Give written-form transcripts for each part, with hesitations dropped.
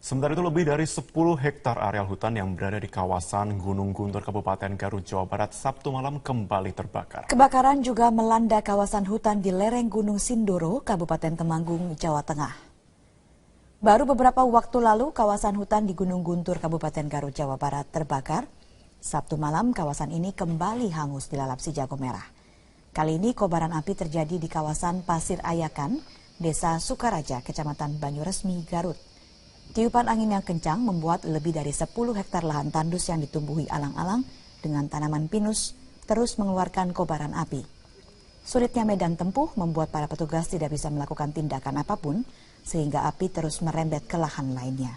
Sementara itu lebih dari 10 hektar areal hutan yang berada di kawasan Gunung Guntur, Kabupaten Garut, Jawa Barat, Sabtu malam kembali terbakar. Kebakaran juga melanda kawasan hutan di lereng Gunung Sindoro, Kabupaten Temanggung, Jawa Tengah. Baru beberapa waktu lalu, kawasan hutan di Gunung Guntur, Kabupaten Garut, Jawa Barat terbakar. Sabtu malam, kawasan ini kembali hangus dilalap si jago merah. Kali ini kobaran api terjadi di kawasan Pasir Ayakan, Desa Sukaraja, Kecamatan Banyuresmi, Garut. Tiupan angin yang kencang membuat lebih dari 10 hektar lahan tandus yang ditumbuhi alang-alang dengan tanaman pinus terus mengeluarkan kobaran api. Sulitnya medan tempuh membuat para petugas tidak bisa melakukan tindakan apapun sehingga api terus merembet ke lahan lainnya.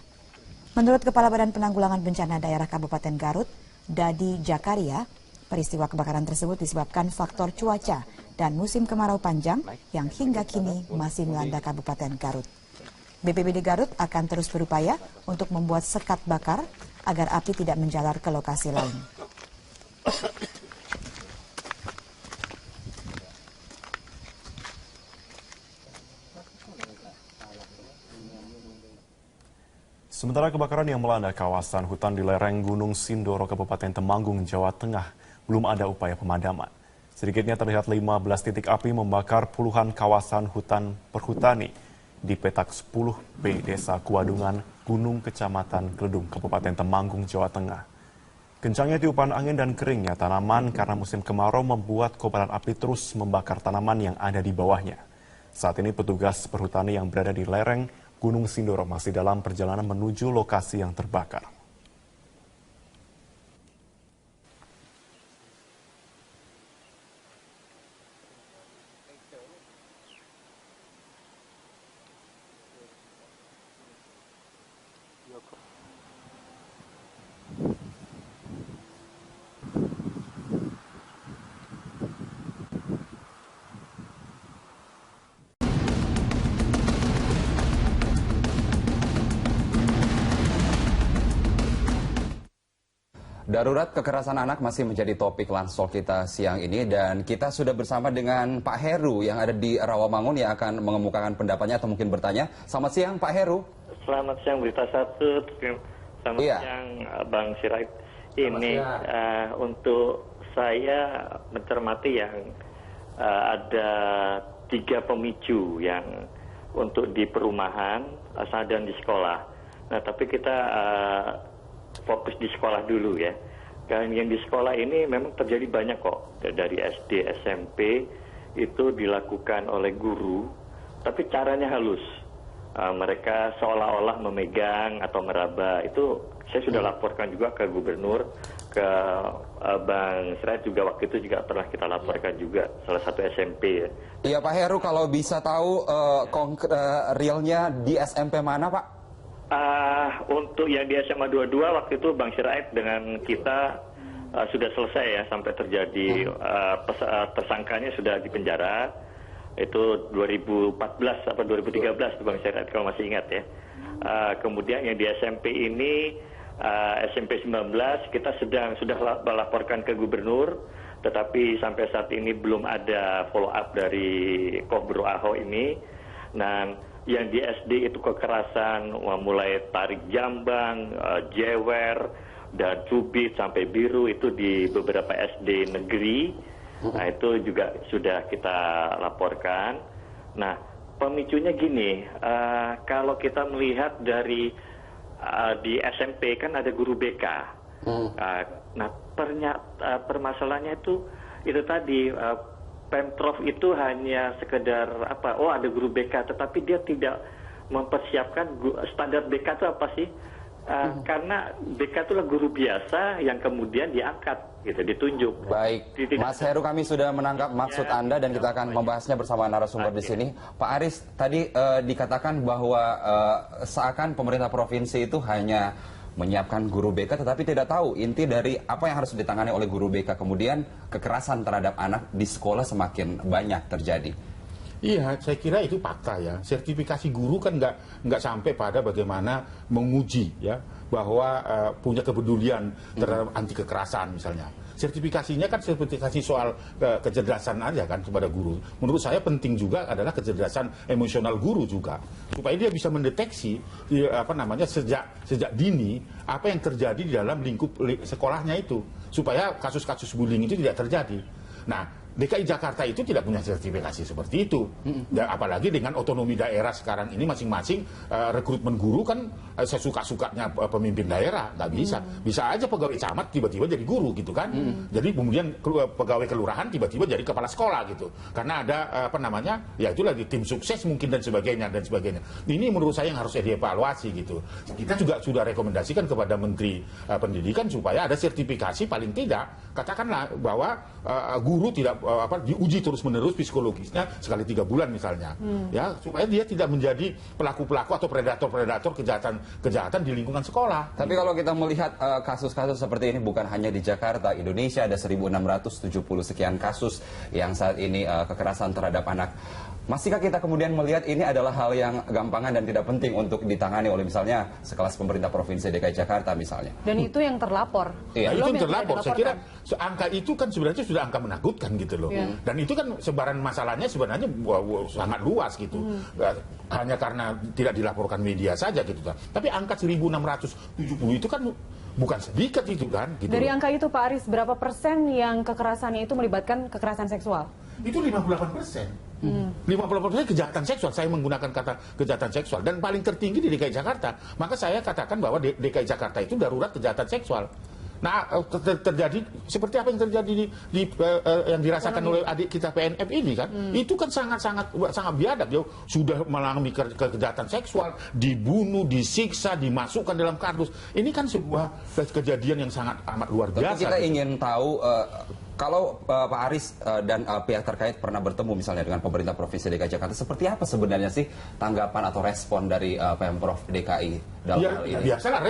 Menurut Kepala Badan Penanggulangan Bencana Daerah Kabupaten Garut, Dadi Jakaria, peristiwa kebakaran tersebut disebabkan faktor cuaca dan musim kemarau panjang yang hingga kini masih melanda Kabupaten Garut. BPBD Garut akan terus berupaya untuk membuat sekat bakar agar api tidak menjalar ke lokasi lain. Sementara kebakaran yang melanda kawasan hutan di lereng Gunung Sindoro, Kabupaten Temanggung, Jawa Tengah, belum ada upaya pemadaman. Sedikitnya terlihat 15 titik api membakar puluhan kawasan hutan perhutani di petak 10B Desa Kuadungan, Gunung Kecamatan Kledung, Kabupaten Temanggung, Jawa Tengah. Kencangnya tiupan angin dan keringnya tanaman karena musim kemarau membuat kobaran api terus membakar tanaman yang ada di bawahnya. Saat ini petugas perhutani yang berada di lereng Gunung Sindoro masih dalam perjalanan menuju lokasi yang terbakar. Darurat kekerasan anak masih menjadi topik lansol kita siang ini dan kita sudah bersama dengan Pak Heru yang ada di Rawamangun yang akan mengemukakan pendapatnya atau mungkin bertanya. Selamat siang Pak Heru. Selamat siang Berita Satu. Selamat siang Bang Sirait. Ini untuk saya mencermati yang ada 3 pemicu yang untuk di perumahan dan di sekolah. Nah tapi kita fokus di sekolah dulu ya. Dan yang di sekolah ini memang terjadi banyak kok. Dari SD, SMP itu dilakukan oleh guru, tapi caranya halus. Mereka seolah-olah memegang atau meraba. Itu saya sudah laporkan juga ke gubernur, ke Bang Sirait juga waktu itu juga pernah kita laporkan juga salah satu SMP ya. Iya Pak Heru, kalau bisa tahu realnya di SMP mana Pak? Untuk yang di SMA 22 waktu itu Bang Sirait dengan kita sudah selesai ya sampai terjadi tersangkanya sudah di penjara. Itu 2014 atau 2013 Bang Sirait kalau masih ingat ya. Kemudian yang di SMP ini SMP 19 kita sudah melaporkan ke gubernur, tetapi sampai saat ini belum ada follow up dari Kobro Aho ini. Nah yang di SD itu kekerasan mulai tarik jambang, jewer, dan cubit sampai biru itu di beberapa SD negeri. Nah itu juga sudah kita laporkan. Nah pemicunya gini, kalau kita melihat dari di SMP kan ada guru BK. Nah permasalahannya itu tadi Pemprov itu hanya sekedar ada guru BK, tetapi dia tidak mempersiapkan standar BK itu apa sih? Karena BK itulah guru biasa yang kemudian diangkat, gitu, ditunjuk. Baik, Mas Heru, kami sudah menangkap maksud Anda dan kita akan membahasnya bersama narasumber di sini. Pak Aris, tadi dikatakan bahwa seakan pemerintah provinsi itu hanya menyiapkan guru BK tetapi tidak tahu inti dari apa yang harus ditangani oleh guru BK. Kemudian kekerasan terhadap anak di sekolah semakin banyak terjadi. Iya, saya kira itu fakta ya. Sertifikasi guru kan nggak sampai pada bagaimana menguji ya bahwa punya kepedulian terhadap anti kekerasan misalnya. sertifikasinya kan sertifikasi soal kecerdasan aja kan kepada guru. Menurut saya penting juga adalah kecerdasan emosional guru juga, supaya dia bisa mendeteksi sejak dini apa yang terjadi di dalam lingkup sekolahnya itu, supaya kasus-kasus bullying itu tidak terjadi. Nah, DKI Jakarta itu tidak punya sertifikasi seperti itu. Dan apalagi dengan otonomi daerah sekarang ini masing-masing rekrutmen guru kan sesuka-sukanya pemimpin daerah, nggak bisa. Bisa aja pegawai camat tiba-tiba jadi guru gitu kan. Jadi kemudian pegawai kelurahan tiba-tiba jadi kepala sekolah gitu. Karena ada ya itu lagi tim sukses mungkin dan sebagainya. Ini menurut saya yang harus dievaluasi gitu. Kita juga sudah rekomendasikan kepada Menteri Pendidikan supaya ada sertifikasi paling tidak, katakanlah bahwa guru tidak diuji terus-menerus psikologisnya sekali 3 bulan misalnya, ya supaya dia tidak menjadi pelaku-pelaku atau predator-predator kejahatan di lingkungan sekolah. Tapi kalau kita melihat kasus-kasus seperti ini bukan hanya di Jakarta, Indonesia ada 1.670 sekian kasus yang saat ini kekerasan terhadap anak. Masihkah kita kemudian melihat ini adalah hal yang gampangan dan tidak penting untuk ditangani oleh misalnya sekelas pemerintah Provinsi DKI Jakarta misalnya? Dan itu yang terlapor. Iya, itu yang terlapor. Saya kira angka itu kan sebenarnya sudah angka menakutkan gitu loh. Dan itu kan sebaran masalahnya sebenarnya sangat luas gitu. Hanya karena tidak dilaporkan media saja gitu kan. Tapi angka 1.670 itu kan bukan sedikit itu kan. Gitu. Dari angka itu Pak Aris, berapa persen yang kekerasannya itu melibatkan kekerasan seksual? Itu 58%. 50% kejahatan seksual, saya menggunakan kata kejahatan seksual, dan paling tertinggi di DKI Jakarta. Maka saya katakan bahwa DKI Jakarta itu darurat kejahatan seksual. Nah, terjadi seperti apa yang terjadi yang dirasakan oleh adik kita PNF ini kan, itu kan sangat biadab. Dia sudah mengalami kejahatan seksual, dibunuh, disiksa, dimasukkan dalam kardus. Ini kan sebuah kejadian yang sangat amat luar biasa. Tapi kita ingin tahu kalau Pak Aris dan pihak terkait pernah bertemu misalnya dengan pemerintah Provinsi DKI Jakarta, seperti apa sebenarnya sih tanggapan atau respon dari Pemprov DKI dalam hal ini? Biasalah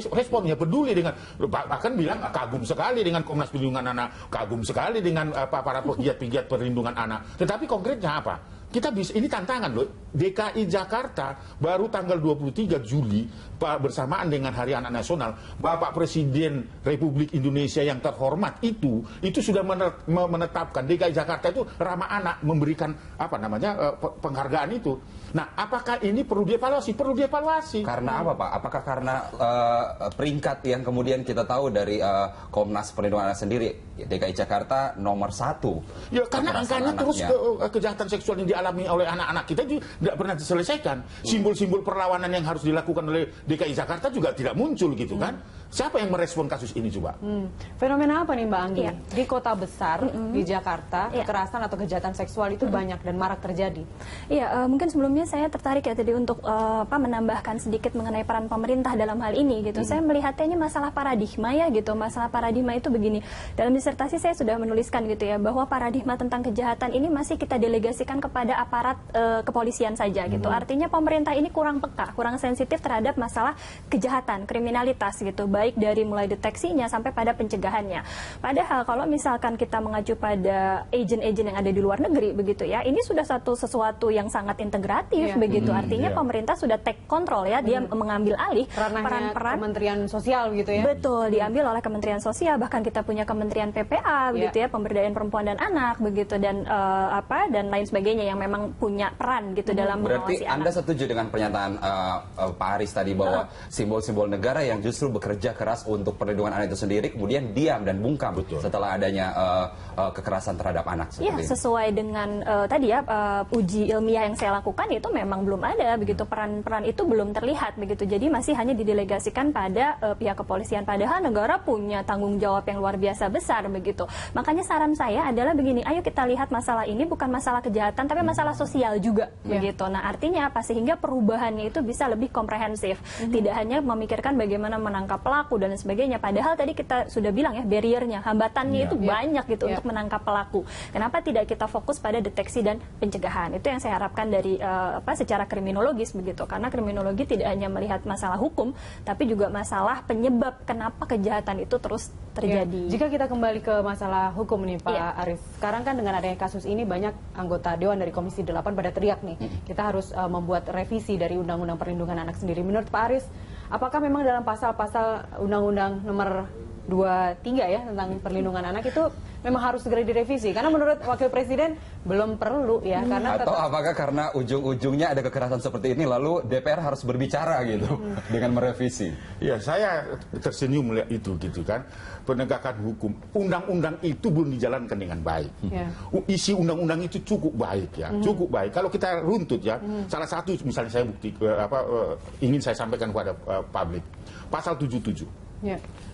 responnya peduli dengan, bahkan bilang kagum sekali dengan Komnas Perlindungan Anak, kagum sekali dengan para pegiat-pegiat perlindungan anak. Tetapi konkretnya apa? Kita bisa, ini tantangan loh. DKI Jakarta baru tanggal 23 Juli bersamaan dengan Hari Anak Nasional, Bapak Presiden Republik Indonesia yang terhormat itu sudah menetapkan DKI Jakarta itu ramah anak, memberikan penghargaan itu. Nah, apakah ini perlu dievaluasi? Perlu dievaluasi. Karena apa, Pak? Apakah karena peringkat yang kemudian kita tahu dari Komnas Perlindungan Anak sendiri, DKI Jakarta nomor 1? Ya, karena angkanya terus kejahatan seksual yang dialami oleh anak-anak kita itu tidak pernah diselesaikan. Simbol-simbol perlawanan yang harus dilakukan oleh DKI Jakarta juga tidak muncul gitu kan. Siapa yang merespon kasus ini coba? Fenomena apa nih Mbak Anggi? Di kota besar, di Jakarta, kekerasan atau kejahatan seksual itu banyak dan marak terjadi. Iya, mungkin sebelumnya saya tertarik ya tadi untuk menambahkan sedikit mengenai peran pemerintah dalam hal ini gitu. Saya melihatnya ini masalah paradigma ya gitu. Masalah paradigma itu begini. Dalam disertasi saya sudah menuliskan gitu ya, bahwa paradigma tentang kejahatan ini masih kita delegasikan kepada aparat kepolisian saja gitu. Artinya pemerintah ini kurang peka, kurang sensitif terhadap masalah kejahatan, kriminalitas gitu, baik dari mulai deteksinya sampai pada pencegahannya. Padahal kalau misalkan kita mengacu pada agen-agen yang ada di luar negeri begitu ya, ini sudah sesuatu yang sangat integratif begitu. Artinya pemerintah sudah take control ya, dia mengambil alih peran-peran Kementerian Sosial gitu ya. Betul, diambil oleh Kementerian Sosial, bahkan kita punya Kementerian PPA begitu ya, Pemberdayaan Perempuan dan Anak begitu, dan dan lain sebagainya yang memang punya peran gitu dalam mengawasi anak. Berarti Anda setuju dengan pernyataan Pak Aris tadi bahwa simbol-simbol negara yang justru bekerja keras untuk perlindungan anak itu sendiri kemudian diam dan bungkam setelah adanya kekerasan terhadap anak Iya, sesuai dengan tadi ya uji ilmiah yang saya lakukan itu memang belum ada begitu, peran-peran itu belum terlihat begitu. Jadi masih hanya didelegasikan pada pihak kepolisian, padahal negara punya tanggung jawab yang luar biasa besar begitu. Makanya saran saya adalah begini, ayo kita lihat masalah ini bukan masalah kejahatan tapi masalah sosial juga begitu. Nah, artinya apa? Sehingga perubahannya itu bisa lebih komprehensif. Tidak hanya memikirkan bagaimana menangkap pelaku dan sebagainya. Padahal tadi kita sudah bilang ya, barriernya, hambatannya itu banyak gitu untuk menangkap pelaku. Kenapa tidak kita fokus pada deteksi dan pencegahan? Itu yang saya harapkan dari secara kriminologis begitu. Karena kriminologi tidak hanya melihat masalah hukum, tapi juga masalah penyebab kenapa kejahatan itu terus terjadi. Jika kita kembali ke masalah hukum nih Pak Aris. Sekarang kan dengan adanya kasus ini banyak anggota Dewan dari Komisi 8 pada teriak nih, kita harus membuat revisi dari Undang-Undang Perlindungan Anak sendiri. Menurut Pak Aris, apakah memang dalam pasal-pasal Undang-Undang nomor 23 ya tentang perlindungan anak itu memang harus segera direvisi karena menurut Wakil Presiden belum perlu ya karena atau apakah karena ujung-ujungnya ada kekerasan seperti ini lalu DPR harus berbicara gitu dengan merevisi? Ya, saya tersenyum melihat itu gitu kan. Penegakan hukum, undang-undang itu belum dijalankan dengan baik. Isi undang-undang itu cukup baik ya, cukup baik. Kalau kita runtut ya, salah satu misalnya saya bukti ingin saya sampaikan kepada publik, pasal 77.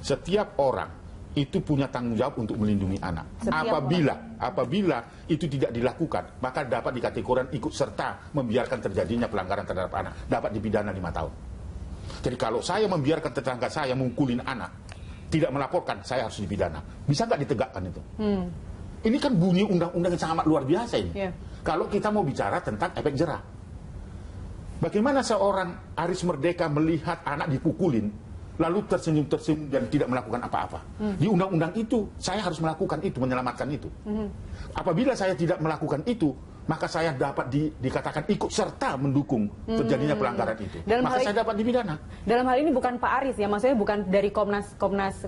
Setiap orang itu punya tanggung jawab untuk melindungi anak. Apabila itu tidak dilakukan, maka dapat dikategorikan ikut serta membiarkan terjadinya pelanggaran terhadap anak, dapat dipidana 5 tahun. Jadi kalau saya membiarkan tetangga saya mukulin anak, tidak melaporkan, saya harus dipidana. Bisa nggak ditegakkan itu? Ini kan bunyi undang-undang yang sangat luar biasa ini. Kalau kita mau bicara tentang efek jerah. Bagaimana seorang Aris Merdeka melihat anak dipukulin, lalu tersenyum-tersenyum dan tidak melakukan apa-apa. Di undang-undang itu, saya harus melakukan itu, menyelamatkan itu. Apabila saya tidak melakukan itu, maka saya dapat dikatakan ikut serta mendukung terjadinya pelanggaran itu. Maka saya dapat dipidana. Dalam hal ini bukan Pak Aris ya, maksudnya bukan dari Komnas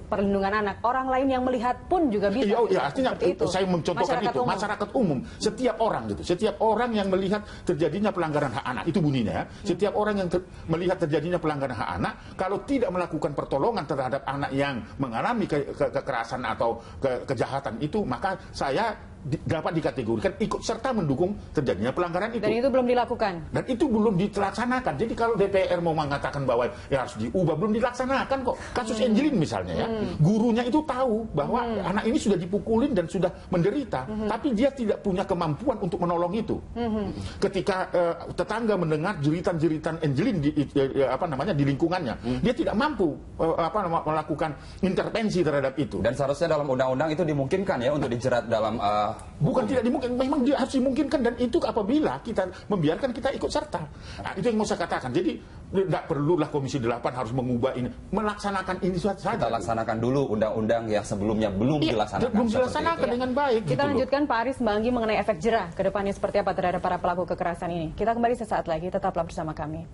Perlindungan Anak. Orang lain yang melihat pun juga bisa. Iya, artinya itu. Saya mencontohkan itu. Masyarakat umum, setiap orang gitu. Setiap orang yang melihat terjadinya pelanggaran hak anak, itu bunyinya ya. Setiap orang yang melihat terjadinya pelanggaran hak anak, kalau tidak melakukan pertolongan terhadap anak yang mengalami kekerasan atau kejahatan itu, maka saya dapat dikategorikan ikut serta mendukung terjadinya pelanggaran itu. Dan itu belum dilakukan. Dan itu belum dilaksanakan. Jadi kalau DPR mau mengatakan bahwa ya harus diubah, belum dilaksanakan kok. Kasus Angelin misalnya ya, gurunya itu tahu bahwa anak ini sudah dipukulin dan sudah menderita, tapi dia tidak punya kemampuan untuk menolong itu. Ketika tetangga mendengar jeritan-jeritan Angelin di lingkungannya, dia tidak mampu melakukan intervensi terhadap itu. Dan seharusnya dalam undang-undang itu dimungkinkan ya untuk dijerat dalam bukan tidak dimungkinkan, memang dia harus dimungkinkan, dan itu apabila kita membiarkan kita ikut serta. Nah, itu yang mau saya katakan. Jadi tidak perlulah Komisi 8 harus mengubah ini, melaksanakan ini saja. Kita laksanakan dulu undang-undang yang sebelumnya belum dilaksanakan. Belum dilaksanakan dengan baik. Kita lanjutkan Pak Aris Mbak Anggi mengenai efek jerah ke depannya seperti apa terhadap para pelaku kekerasan ini. Kita kembali sesaat lagi, tetaplah bersama kami.